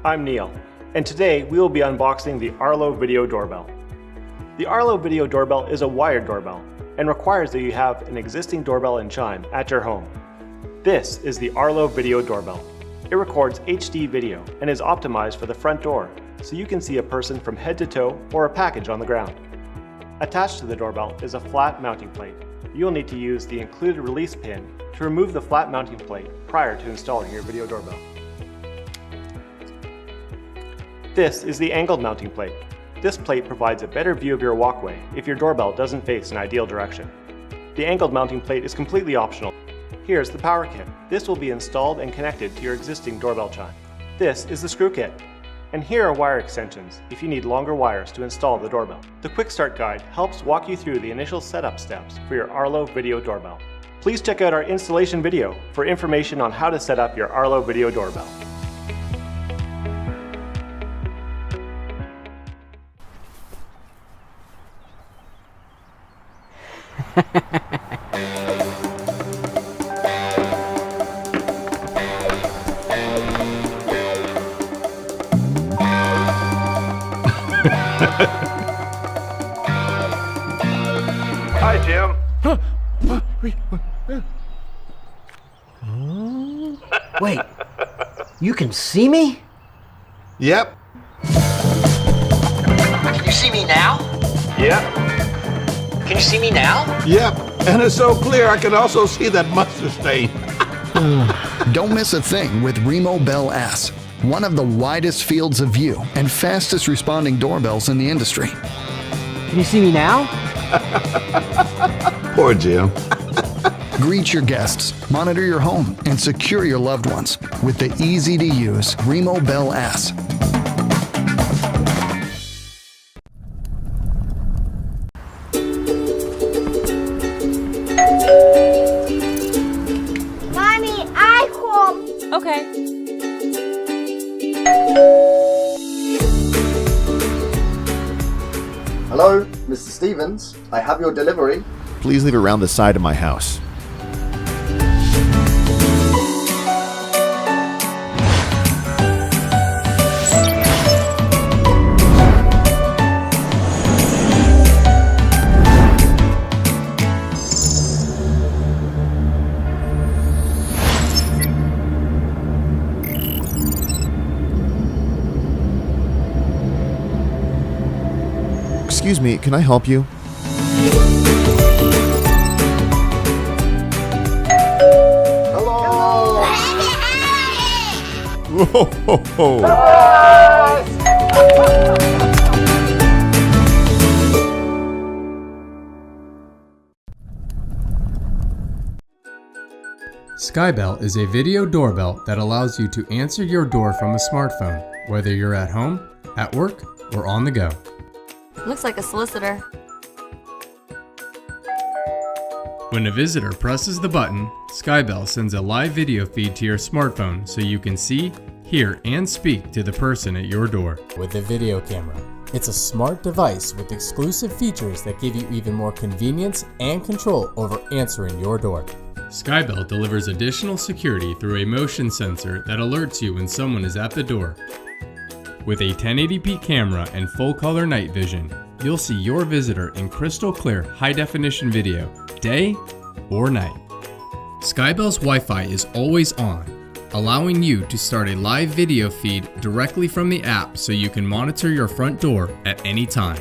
I'm Neil, and today we will be unboxing the Arlo Video Doorbell. The Arlo Video Doorbell is a wired doorbell and requires that you have an existing doorbell and chime at your home. This is the Arlo Video Doorbell. It records HD video and is optimized for the front door, so you can see a person from head to toe or a package on the ground. Attached to the doorbell is a flat mounting plate. You'll need to use the included release pin to remove the flat mounting plate prior to installing your video doorbell. This is the angled mounting plate. This plate provides a better view of your walkway if your doorbell doesn't face an ideal direction. The angled mounting plate is completely optional. Here's the power kit. This will be installed and connected to your existing doorbell chime. This is the screw kit. And here are wire extensions if you need longer wires to install the doorbell. The Quick Start Guide helps walk you through the initial setup steps for your Arlo Video Doorbell. Please check out our installation video for information on how to set up your Arlo Video Doorbell. Hi, Jim. Wait, you can see me? Yep. Can you see me now? Yep. Can you see me now? Yep. And it's so clear I can also see that mustard stain. Don't miss a thing with Remobell S, one of the widest fields of view and fastest responding doorbells in the industry. Can you see me now? Poor Jim. Greet your guests, monitor your home, and secure your loved ones with the easy-to-use Remobell S. Mommy, I home. Okay. Hello, Mr. Stevens. I have your delivery. Please leave it around the side of my house. Excuse me, can I help you? Hello. Whoa, ho, ho. Skybell is a video doorbell that allows you to answer your door from a smartphone, whether you're at home, at work, or on the go. Looks like a solicitor. When a visitor presses the button, Skybell sends a live video feed to your smartphone so you can see, hear, and speak to the person at your door. With a video camera. It's a smart device with exclusive features that give you even more convenience and control over answering your door. Skybell delivers additional security through a motion sensor that alerts you when someone is at the door. With a 1080p camera and full-color night vision, you'll see your visitor in crystal clear high-definition video, day or night. Skybell's Wi-Fi is always on, allowing you to start a live video feed directly from the app so you can monitor your front door at any time.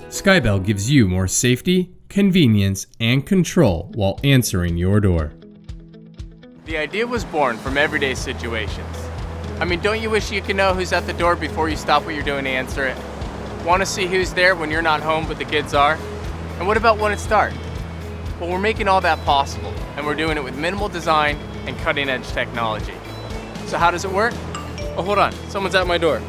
Skybell gives you more safety, convenience, and control while answering your door. The idea was born from everyday situations. I mean, don't you wish you could know who's at the door before you stop what you're doing to answer it? Want to see who's there when you're not home but the kids are? And what about when it's dark? Well, we're making all that possible, and we're doing it with minimal design and cutting-edge technology. So how does it work? Oh, hold on. Someone's at my door.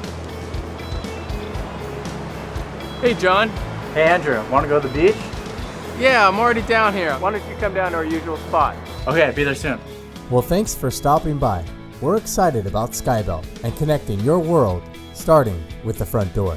Hey, John. Hey, Andrew. Want to go to the beach? Yeah, I'm already down here. Why don't you come down to our usual spot? Okay, I'll be there soon. Well, thanks for stopping by. We're excited about Skybell and connecting your world, starting with the front door.